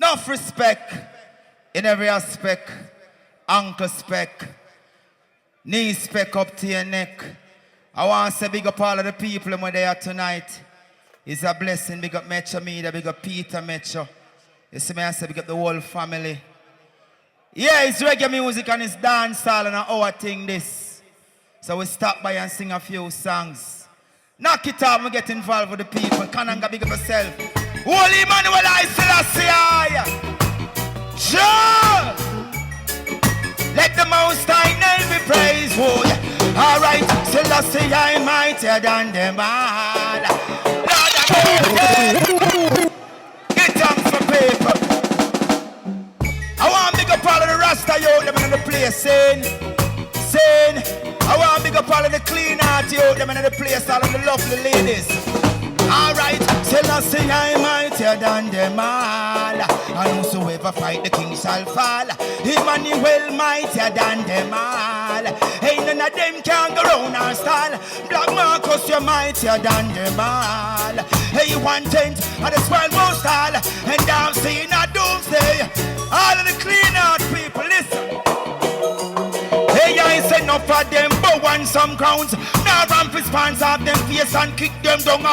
Enough respect in every aspect. Ankle spec, knee spec up to your neck. I want to say big up all of the people who are there tonight. It's a blessing. Big up Metro Media, big up Peter Metro. You see me, I say big up the whole family. Yeah, it's reggae music and it's dancehall and our thing this. So we stop by and sing a few songs. Knock it off and get involved with the people. Kananga, big up yourself. Holy Emmanuel, I Selassie. Sure! Let the Most High name be praised. Oh, yeah. All right, Selassie, I'm mightier than them all. Lord of mercy. Get thanks for paper. I want to big up all of the Rasta youth, them in the place, saying. I want to big up all of the clean heart youth, them in the place, all of the lovely ladies. Alright, Selassie, I'm mightier than them all. And whosoever fight the king shall fall. Emmanuel mightier than them all. Ain't none of them can go round and stall. Black Marcus, you're mightier than them all. Hey, 1/10 of the spoil most all. And I'm seeing a doomsday. All of the clean out people, listen. Hey, I ain't say no for them, but want some crowns. Now ramp his pants off them face and kick them down.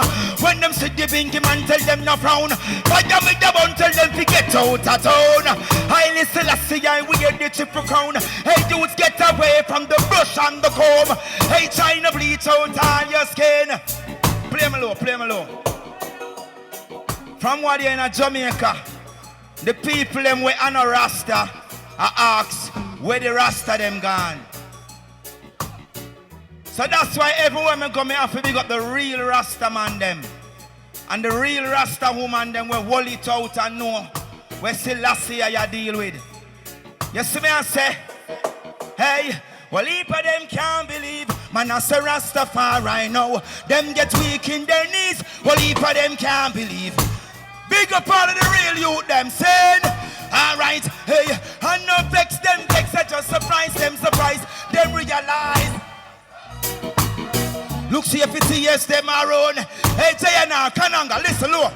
When them see the binky man, tell them no frown. But you make the bun, tell them to get out of town. I listen, I see I wear the triple crown. Hey, dudes, get away from the brush and the comb. Hey, China, bleach out all your skin. Play me low, play me low. From what you're in Jamaica, the people them way on a Rasta are asked where the Rasta them gone. So that's why everywhere me go, me have to big up the real Rasta man them. And the real Rasta woman them will hold it out and know where Selassie I deal with. You see me I say, hey, well heap of them can't believe. Man I say Rastafari now. Them get weak in their knees. Well heap of them can't believe. Big up all of the real youth them saying, alright, hey, and no vex them vex, I just surprise them realize. Look, see if it's yes, them are on. Hey, Jayana, Kananga, listen, look.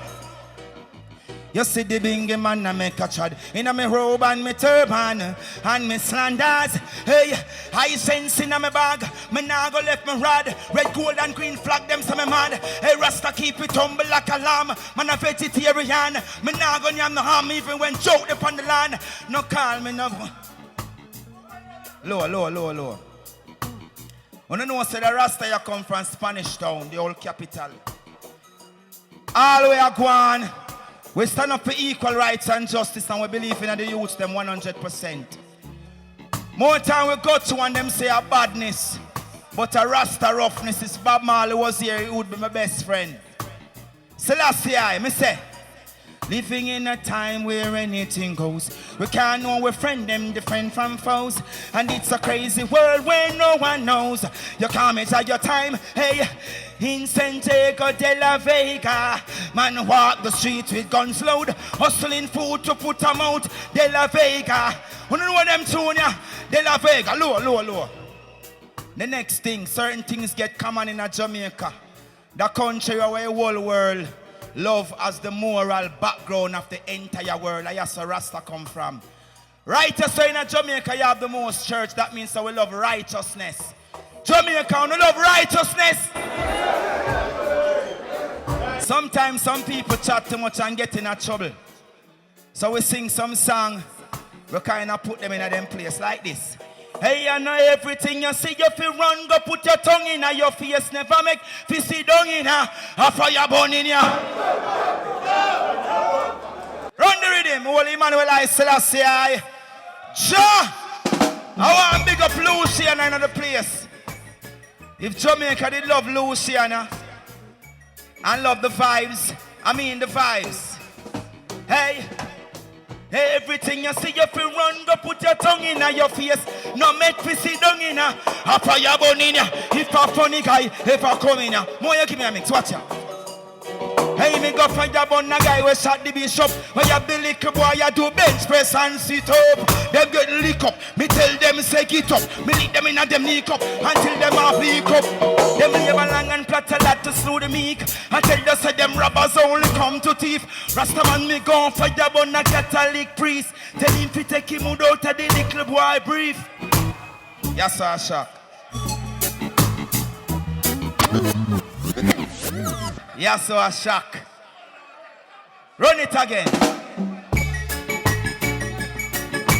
You see the bingy man, I make a chad. In a me robe and me turban and me slanders. Hey, I sense in a me bag. Me nah go left me rod. Red, gold and green flag, them so me mad. Hey, Rasta keep it humble like a lamb. Man a vegetarian. Me nah go nyam no harm even when joke upon the land. No call me no. Low. You know say the Rasta you come from Spanish Town, the old capital. All the way a go on. We stand up for equal rights and justice and we believe in the youth them 100%. More time we go to and them say a badness. But a Rasta roughness is Bob Marley was here, he would be my best friend. Selassie I, me say. Living in a time where anything goes. We can't know we friend them different from foes. And it's a crazy world where no one knows. You can't measure your time, hey. In Santiago de la Vega, man walk the street with guns load, hustling food to put them out. De la Vega, you know what them tune ya? De la Vega, low. The next thing, certain things get common in a Jamaica. The country where the whole world love as the moral background of the entire world. That's where Rasta come from. Righteous, so in a Jamaica you have the most church. That means that we love righteousness. Jamaica, we love righteousness. Sometimes some people chat too much and get in a trouble. So we sing some song. We kind of put them in a them place like this. Hey, I know everything you see, you feel run, go put your tongue in your face, never make see down in a fire burn in ya. Run the rhythm, Holy Emmanuel I Selassie I. I want to big up Luciana in another place. If Jamaica did love Luciana and love the vibes, the vibes. Hey. Everything you see, you feel run, go put your tongue in your face. No make me sit down in a fire burn in ya. If a funny guy, if I come in ya. More you give me a mix, watch ya. Hey, me go find a bun a guy who shot the bishop. When you the little boy, you do bench press and sit up. Them get lick up. Me tell them say get up. Me lick them in a them knee cup until them have leak up. Them labor long and plot a lot to slew the meek. I tell you say them robbers only come to thief. Rastaman me go for the bun a Catholic priest. Tell him to take him out of the little boy brief. Yes, sir, shock. Yes, sir, shock. Run it again.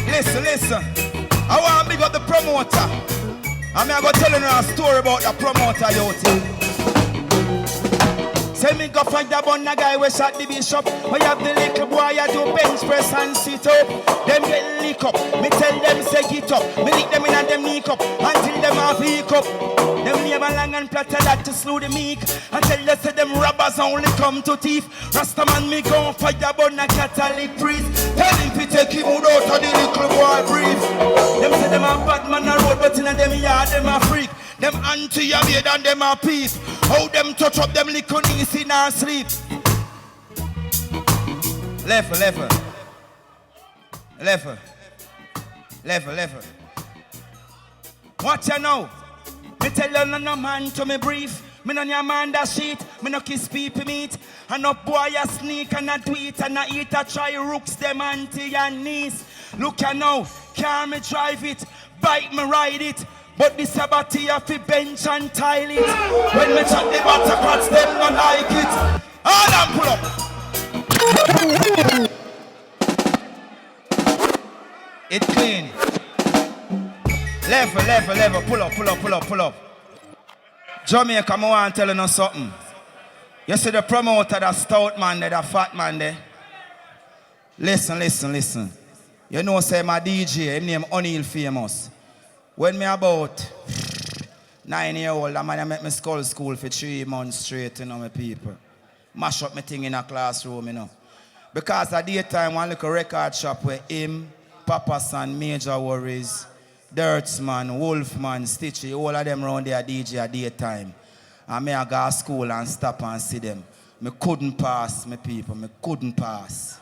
Listen. I want to big up the promoter. I'm going to tell you a story about the promoter, yo. Say me go find the bun a guy who shot the bishop. When you have the little boy, you do bench press and sit up. Them get lick up. Me tell them say get up. Me lick them in a them knee cup until them have leak up. Them labor long and plot a lot to slew the meek. I tell you say them robbers only come to thief. Rastaman me go for the bun a Catholic priest. Tell him to take him out of the little boy brief. Them say them a bad man a road, but in a them yard them a freak. Them anti your bed and them a peace. How them touch up them little knees in our sleep. Level. What you know? Me tell you no man to me brief. Me no your man that shit. Me no kiss people meat. And no boy a sneak and a do it and a eat a try rooks them auntie and niece. Look you know, car me drive it, bike me ride it. But this sabati have to bench and tile it. When me chat the butter cuts them not like it. All them pull up. It clean. Level. Pull up. Jamaica, I want to tell you something. You see the promoter, that stout man there, that fat man there. Listen. You know, say my DJ, his name Lutan Famous. When me about 9-year-old, I make me school for 3 months straight, you know, my people. Mash up my thing in a classroom, you know. Because at the time, one little record shop where him, Papa Son, Major Worries, Dirtsman, Wolfman, Stitchy, all of them around there DJ at the time. And me I go to school and stop and see them. Me couldn't pass, my people, me couldn't pass.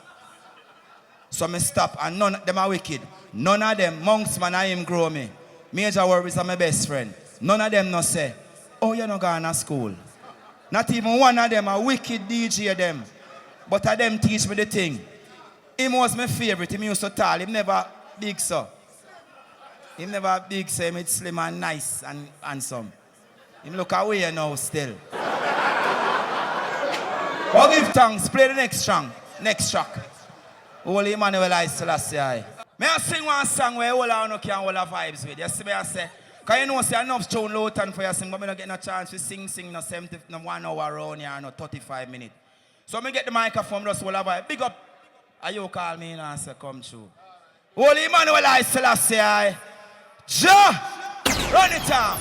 So me stop and none of them are wicked. None of them, monks man, I him grow me. Major Worries are my best friend. None of them no say, oh, you're not going to school. Not even one of them a wicked DJ them. But of them teach me the thing. Him was my favorite. Him used to tall. Him never big so. Him never big so. Him slim and nice and handsome. Him look away now still. But give thanks. Play the next song. Next track. Holy Emmanuel I Selassie. May I sing one song where all I can all the vibes with. You see me I say? Because you know say enough tune Lutan Fyah sing, but I don't get no chance to sing no 70, no 1 hour around here, no 35 minutes. So I get the microphone just all the vibe. Big up. And you call me and say come true. Holy Emmanuel I Selassie. Ja! Run it out.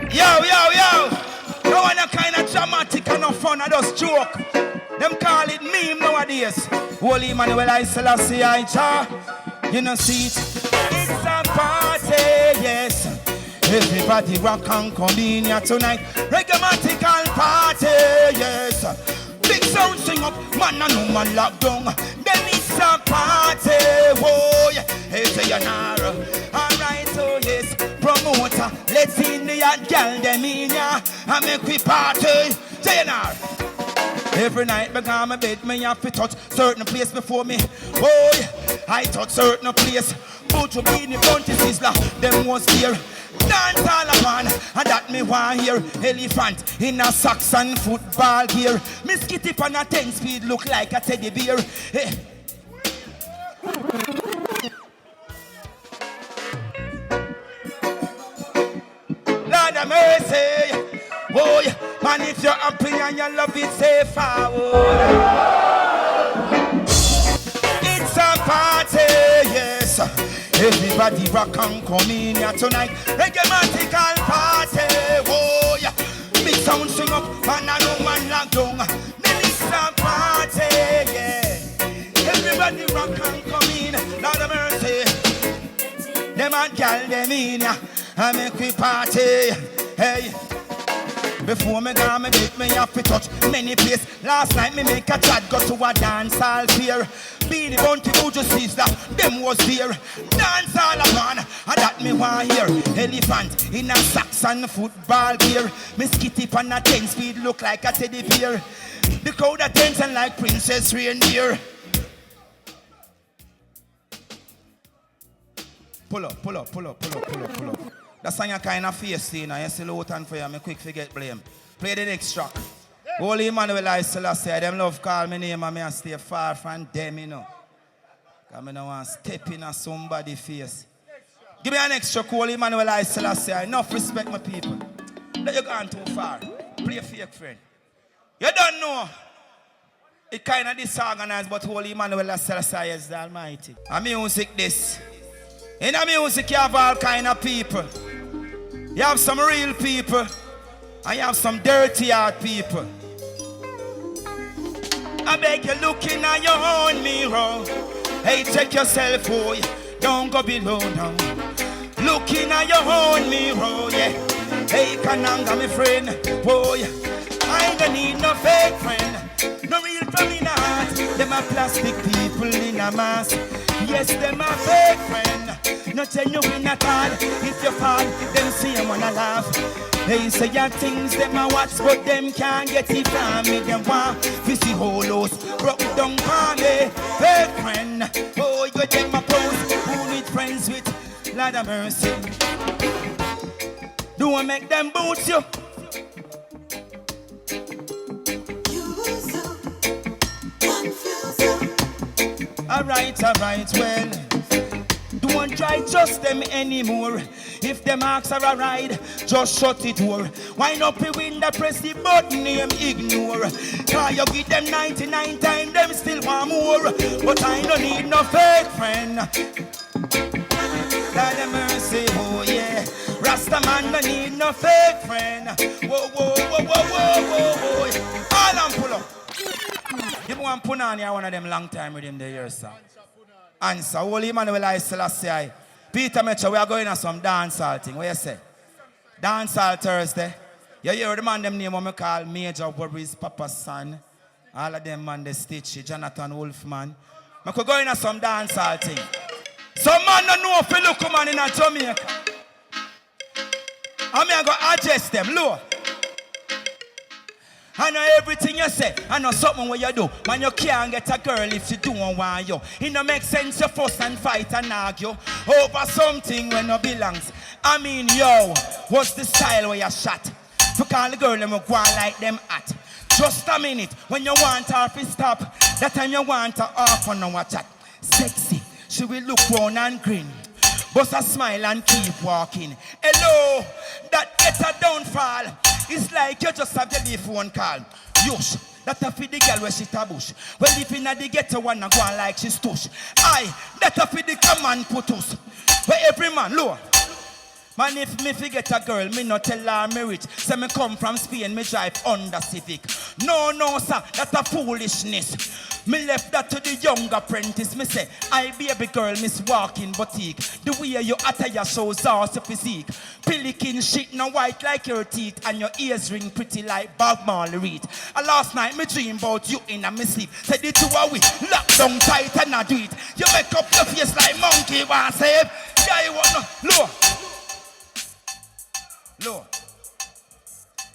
Yo. No one kind of dramatic and no fun, I just joke. Them call it meme nowadays. Holy Emmanuel I Selassie, ja. You know see it. It's a party, yes. Everybody rock and come in here tonight. Reggae-matical party, yes. Big sound sing up, man and woman lock down. Then it's a party, whoa, yeah. Hey, say you're not. Alright, so yes. Promoter, let's in the hot girl, them in here. And make we party, say you're not. Every night because my bed, me have to touch certain place before me. Boy, I touch certain place. Put to be in the front of Sizzler, them was here. Dance all upon, and that me want hear. Elephant in a socks and football gear. Me skitty on a 10 speed look like a teddy bear. Hey. Lord have mercy. Boy, man, if you're happy and you love it, say forward. It's a party, yes. Everybody rock and come in here tonight. Reggae-matical party, oh yeah. Big sound sing up, man and woman lock down. Then it's a party, yeah. Everybody rock and come in, Lord of mercy. Them and girl them in here, and make we party, hey. Before me gone, me did me have to touch many places. Last night me make a chat, go to a dance hall fair. Beanie Bounty Buju sister, them was there. Dance all upon, and that me want hear. Elephant in a Saxon football gear. Me skitty on a 10-speed, look like a teddy bear. The crowd attention like Princess Reindeer. Pull up. That song you kind of face, you know. You see Lutan Fyah, me quick forget blame. Play the next track. Holy Emmanuel I still say, them love call me name and me stay far from them, you know. Because I don't want to step in somebody's face. Give me an extra Holy Emmanuel I still say, enough respect my people. Let you gone too far. Play a fake friend. You don't know. It kind of disorganized, but Holy Emmanuel I still say is the Almighty. And music this. In the music you have all kind of people. You have some real people, and you have some dirty heart people. I beg you, looking at your own mirror. Hey, check yourself, boy. Don't go below now. Looking at your own mirror, yeah. Hey, Kananga, my friend, boy. I don't need no fake friend. No real from in the heart. Them are plastic people in a mask. Yes, them are fake friend. Not genuine at all. If you fall, them see them wanna laugh. They say your things them a watch, but them can't get it from me. Them want to see holos broke down for me. Fake friend, oh you them a pose. Who need friends with? Lord of mercy. Don't make them boot you. Alright, well. Don't try trust them anymore. If them ask are a ride, just shut the door. Wind up the window, press the button, name ignore. Cause you give them 99 times, them still want more. But I don't need no fake friend. Lord have mercy, oh yeah. Rasta man don't need no fake friend. Whoa. All I'm pull up. You want Punani, one of them long time with him there, your son. Answer. Holy Emmanuel I still say. Peter Metro, we are going to some dancehall thing. What you say? Dancehall Thursday. You hear the man them name what me call Major Worries, Papa's son. All of them man, the Stitchy, Jonathan Wolfman. I could go into some dancehall thing. Some man don't know if you look man in a Jamaica. And me I go adjust them, look. I know everything you say. I know something what you do. Man, you can't get a girl if you don't want you. It don't make sense you fuss and fight and argue over something when no belongs. I mean, yo, what's the style where you shot? To call the girl them go on like them at. Just a minute, when you want her to stop. That time you want her off on our chat. Sexy, she will look round and grin. Bust a smile and keep walking. Hello, that get a downfall. It's like you just have the phone call. Yush, that a for the girl where she tabush. Well, if in the ghetto wanna go on like she's tush. Aye, that a for the command put us. Where every man, low. Man, if me forget a girl, me not tell her me rich. Say me come from Spain, me drive Honda Civic. No, sir, that's a foolishness. Me left that to the young apprentice. Me say, I baby girl, miss walking boutique. The way you attire shows off your physique. Pelican shit, no white like your teeth. And your ears ring pretty like Bob Marley Reed. And last night, me dream about you in a me sleep. Said the two are we, lock down tight and I do it. You make up your face like monkey, want save. Yeah, you wanna, low. Low.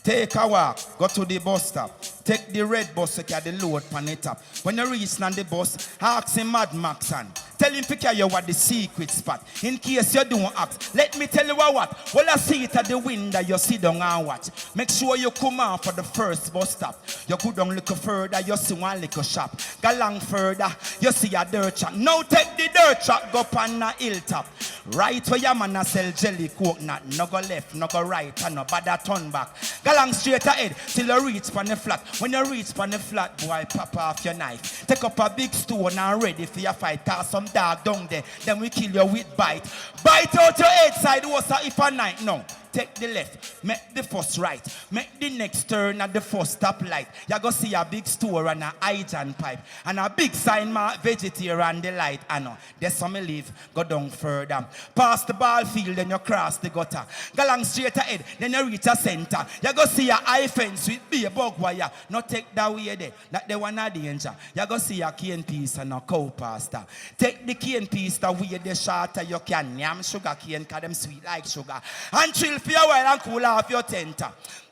Take a walk, go to the bus stop. Take the red bus to carry the load on the top. When you reach on the bus, ask him Mad Max and tell him to carry you at the secret spot. In case you don't ask, let me tell you what. Well, I see it at the window, you sit down and watch. Make sure you come out for the first bus stop. You go down little further, you see one little shop. Go along further, you see a dirt track. Now take the dirt track, go up on a hilltop. Right where your man a sell jelly coconut. No go left, no go right, and no bother turn back. Go along straight ahead till you reach on the flat. When you reach on the flat, boy, pop off your knife. Take up a big stone and ready for your fight. Cause some dog down there, then we kill you with bite. Bite out your head side, what's if a night? No. take the left, make the first right, make the next turn at the first stoplight. You go see a big store and a hydrant pipe, and a big sign mark vegetarian delight. I know, there's some live, go down further. Past the ball field, then you cross the gutter. Go along straight ahead, then you reach a center. You go see a high fence with be a bug wire. Not take that way there, that the one a danger. You go see a cane piece and a cow pasture. Take the cane piece the way the shorter you can. Yam sugar cane, cause them sweet like sugar. And chill for a while and cool off your tent.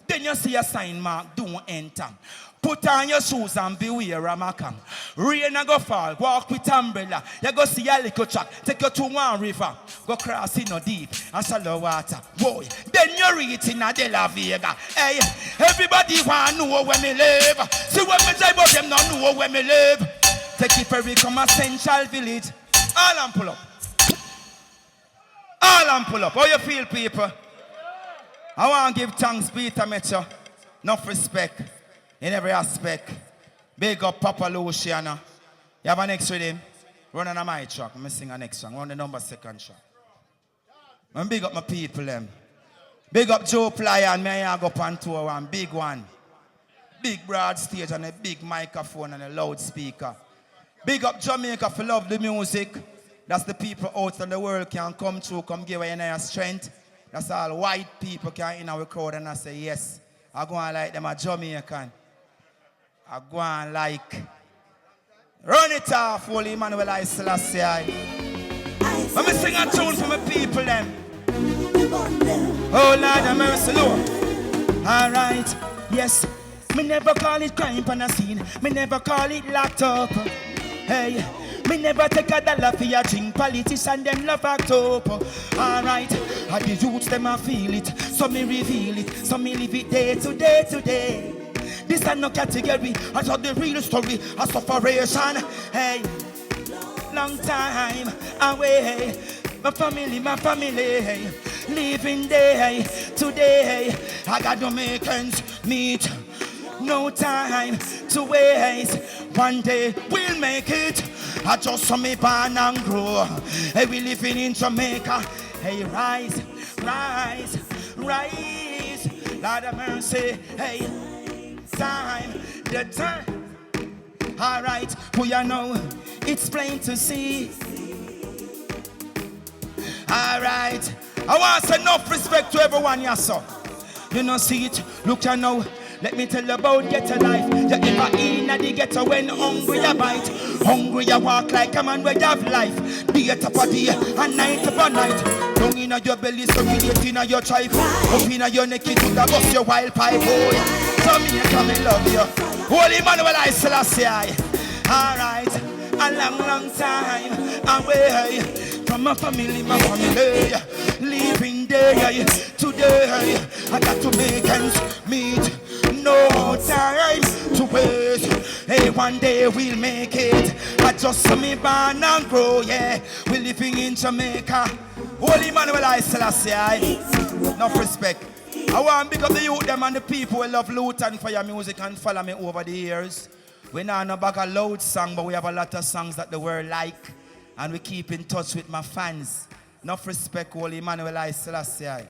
Then you see a sign mark, don't enter. Put on your shoes and beware a macam. Rain a go fall, walk with umbrella. You go see a little track, take you to one river. Go cross in no deep and shallow water. Boy, then you reach in a De La Vega. Hey, everybody want to know where me live. See what me say, but them not know where me live. Take it ferry come a Central Village. All and pull up. All and pull up. How you feel, people? I want to give thanks, Peter Metro. Enough respect in every aspect. Big up Papa Luciano. You have an next with him? Run on my track. I'm sing a next song. Run the number second track. I'm big up my people, them. Big up Joe Plyer and me I go up on tour one. Big one. Big broad stage and a big microphone and a loudspeaker. Big up Jamaica for love the music. That's the people out in the world can come through, come give away their strength. That's all white people can in our crowd and I say yes. I go and like them a Jamaican. I go and like. Run it off, Holy Emmanuel I Selassie. Let me sing a tune for my people them. Oh Lord have mercy, Lord. Alright, yes. Me never call it crime on a scene. Me never call it locked up. Hey, me never take a dollar for your drink. Politicians them love act up. Alright, how the youths them a feel it. So me reveal it. So me live it day to day to day. This is no category. I saw the real story of sufferation. Hey, long time away. My family, hey, living day today. I got to make ends meet. No time to waste. One day we'll make it. I just saw me born and grow. Hey, we living in Jamaica. Hey, rise, rise, rise. Lord of mercy. Hey, time, the time. All right, who you know? It's plain to see. All right, I want to say enough respect to everyone, yes, sir. You know, see it, look, you know. Let me tell you about get a life. You ever in at the ghetto when hungry you bite. Hungry you walk like a man where you have life. Day up a day and night up a night. Down in your belly, circulate in your tripe. Up in your neck, you do the bust your wild pipe. Oh, yeah. So me come and love you. Holy Emmanuel I Selassie. Alright, a long time away from my family, living day today. I got to make ends meet. No time to waste. Hey, one day we'll make it. I just saw me born and grow, yeah. We're living in Jamaica. Holy Emmanuel I Selassie. Enough respect. I want to pick up the youth them and the people who love Lutan Fyah music and follow me over the years. We're not no bag of loud song, but we have a lot of songs that the world like. And we keep in touch with my fans. Enough respect, Holy Emmanuel I Selassie.